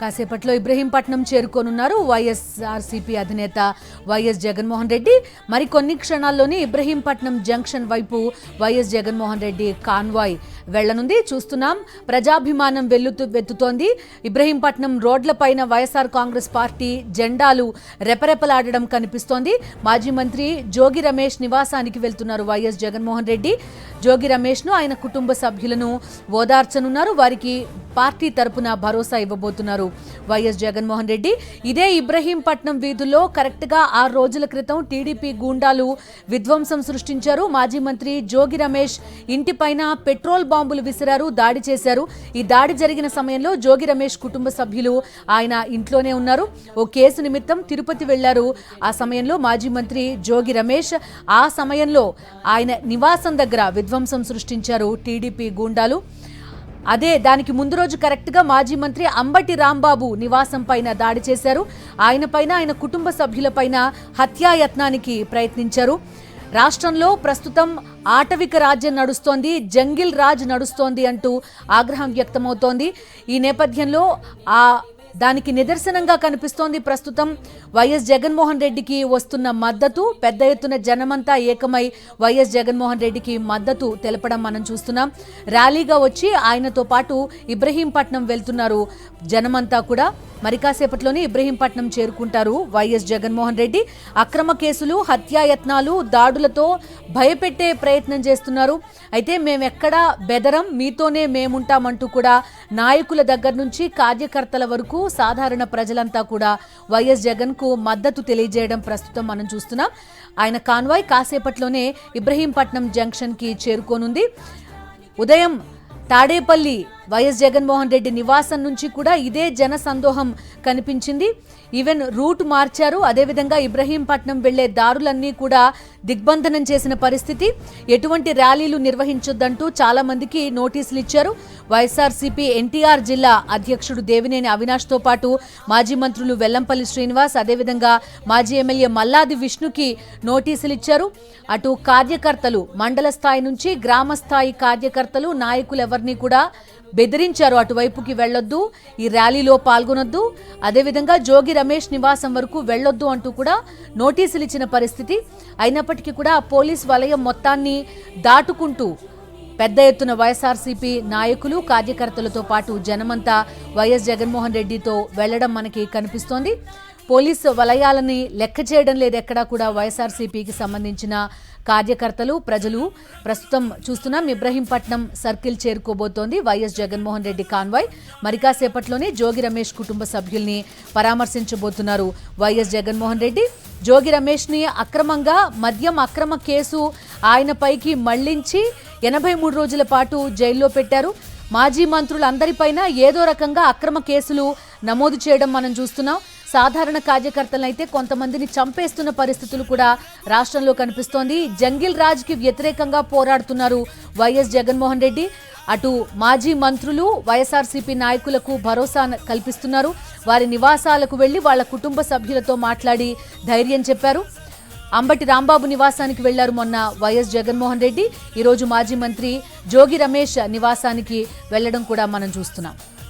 కాసేపట్లో ఇబ్రహీంపట్నం చేరుకోనున్నారు వైఎస్ఆర్సీపీ అధినేత వైఎస్ జగన్మోహన్ రెడ్డి. మరికొన్ని క్షణాల్లోనే ఇబ్రహీంపట్నం జంక్షన్ వైపు వైఎస్ జగన్మోహన్ రెడ్డి కాన్వాయ్ వెళ్లనుంది. చూస్తున్నాం, ప్రజాభిమానం వెత్తుతోంది. ఇబ్రహీంపట్నం రోడ్లపైన వైఎస్ఆర్ కాంగ్రెస్ పార్టీ జెండాలు రెపరెపలాడడం కనిపిస్తోంది. మాజీ మంత్రి జోగి రమేష్ నివాసానికి వెళ్తున్నారు వైఎస్ జగన్మోహన్ రెడ్డి. జోగి రమేష్ ను ఆయన కుటుంబ సభ్యులను ఓదార్చనున్నారు. వారికి పార్టీ తరపున భరోసా ఇవ్వబోతున్నారు వైఎస్ జగన్మోహన్ రెడ్డి. ఇదే ఇబ్రహీంపట్నం వీధుల్లో కరెక్ట్ గా 6 రోజుల క్రితం టీడీపీ గూండాలు విధ్వంసం సృష్టించారు. మాజీ మంత్రి జోగి రమేష్ ఇంటిపైన పెట్రోల్ బాంబులు విసిరారు, దాడి చేశారు. ఈ దాడి జరిగిన సమయంలో జోగి రమేష్ కుటుంబ సభ్యులు ఆయన ఇంట్లోనే ఉన్నారు. ఓ కేసు నిమిత్తం తిరుపతి వెళ్లారు. ఆ సమయంలో మాజీ మంత్రి జోగి రమేష్ ఆ సమయంలో ఆయన నివాసం దగ్గర విధ్వంసం సృష్టించారు టీడీపీ గూండాలు. అదే దానికి ముందు రోజు కరెక్ట్ గా మాజీ మంత్రి అంబటి రాంబాబు నివాసం పైన దాడి చేశారు. ఆయన పైన, ఆయన కుటుంబ సభ్యులపైన హత్యాయత్నానికి ప్రయత్నించారు. రాష్ట్రంలో ప్రస్తుతం ఆటవిక రాజ్యం నడుస్తోంది, జంగిల్ రాజ్ నడుస్తోంది అంటూ ఆగ్రహం వ్యక్తమవుతోంది. ఈ నేపథ్యంలో దానికి నిదర్శనంగా కనిపిస్తోంది ప్రస్తుతం వైఎస్ జగన్మోహన్ రెడ్డికి వస్తున్న మద్దతు. పెద్ద ఎత్తున జనమంతా ఏకమై వైఎస్ జగన్మోహన్ రెడ్డికి మద్దతు తెలపడం మనం చూస్తున్నాం. ర్యాలీగా వచ్చి ఆయనతో పాటు ఇబ్రహీంపట్నం వెళ్తున్నారు జనమంతా కూడా. మరి కాసేపట్లోనే ఇబ్రహీంపట్నం చేరుకుంటారు వైఎస్ జగన్మోహన్ రెడ్డి. అక్రమ కేసులు, హత్యాయత్నాలు, దాడులతో భయపెట్టే ప్రయత్నం చేస్తున్నారు. అయితే మేమెక్కడా బెదరం, మీతోనే మేముంటామంటూ కూడా నాయకుల దగ్గర నుంచి కార్యకర్తల వరకు సాధారణ ప్రజలంతా కూడా వైఎస్ జగన్ కు మద్దతు తెలియజేయడం ప్రస్తుతం మనం చూస్తున్నాం. ఆయన కాన్వాయ్ కాసేపట్లోనే ఇబ్రహీంపట్నం జంక్షన్ కి చేరుకోనుంది. ఉదయం తాడేపల్లి వైఎస్ జగన్మోహన్ రెడ్డి నివాసం నుంచి కూడా ఇదే జన సందోహం కనిపించింది. ఈవెన్ రూట్ మార్చారు. అదేవిధంగా ఇబ్రహీంపట్నం వెళ్లే దారులన్నీ కూడా దిగ్బంధనం చేసిన పరిస్థితి. ఎటువంటి ర్యాలీలు నిర్వహించొద్దంటూ చాలా మందికి నోటీసులు ఇచ్చారు. వైఎస్ఆర్సీపీ ఎన్టీఆర్ జిల్లా అధ్యక్షుడు దేవినేని అవినాష్ తో పాటు మాజీ మంత్రులు వెల్లంపల్లి శ్రీనివాస్, అదేవిధంగా మాజీ ఎమ్మెల్యే మల్లాది విష్ణుకి నోటీసులు ఇచ్చారు. అటు కార్యకర్తలు, మండల స్థాయి నుంచి గ్రామ స్థాయి కార్యకర్తలు, నాయకులు ఎవరిని కూడా బెదిరించారు. అటువైపుకి వెళ్లొద్దు, ఈ ర్యాలీలో పాల్గొనొద్దు, అదేవిధంగా జోగి రమేష్ నివాసం వరకు వెళ్లొద్దు అంటూ కూడా నోటీసులు ఇచ్చిన పరిస్థితి. అయినప్పటికీ కూడా పోలీస్ వలయం మొత్తాన్ని దాటుకుంటూ పెద్ద ఎత్తున వైఎస్ఆర్సీపీ నాయకులు, కార్యకర్తలతో పాటు జనమంతా వైఎస్ జగన్మోహన్ రెడ్డితో వెళ్లడం మనకి కనిపిస్తోంది. పోలీసు వలయాలని లెక్క చేయడం లేదు ఎక్కడా కూడా వైఎస్ఆర్సీపీకి సంబంధించిన కార్యకర్తలు, ప్రజలు. ప్రస్తుతం చూస్తున్నాం, ఇబ్రహీంపట్నం సర్కిల్ చేరుకోబోతోంది వైఎస్ జగన్మోహన్ రెడ్డి కాన్వాయ్. మరి కాసేపట్లోనే జోగి రమేష్ కుటుంబ సభ్యుల్ని పరామర్శించబోతున్నారు వైఎస్ జగన్మోహన్ రెడ్డి. జోగి రమేష్ ని అక్రమంగా మద్యం అక్రమ కేసు ఆయన పైకి మళ్లించి 83 రోజుల పాటు జైల్లో పెట్టారు. మాజీ మంత్రులందరిపైన ఏదో రకంగా అక్రమ కేసులు నమోదు చేయడం మనం చూస్తున్నాం. సాధారణ కార్యకర్తలైతే కొంతమందిని చంపేస్తున్న పరిస్థితులు కూడా రాష్ట్రంలో కనిపిస్తోంది. జంగిల్ రాజ్ కి వ్యతిరేకంగా పోరాడుతున్నారు వైఎస్ జగన్మోహన్ రెడ్డి. అటు మాజీ మంత్రులు వైఎస్ఆర్సీపీ నాయకులకు భరోసా కల్పిస్తున్నారు. వారి నివాసాలకు వెళ్లి వాళ్ళ కుటుంబ సభ్యులతో మాట్లాడి ధైర్యం చెప్పారు. అంబటి రాంబాబు నివాసానికి వెళ్లారు మొన్న వైఎస్ జగన్మోహన్ రెడ్డి. ఈరోజు మాజీ మంత్రి జోగి రమేష్ నివాసానికి వెళ్లడం కూడా మనం చూస్తున్నాం.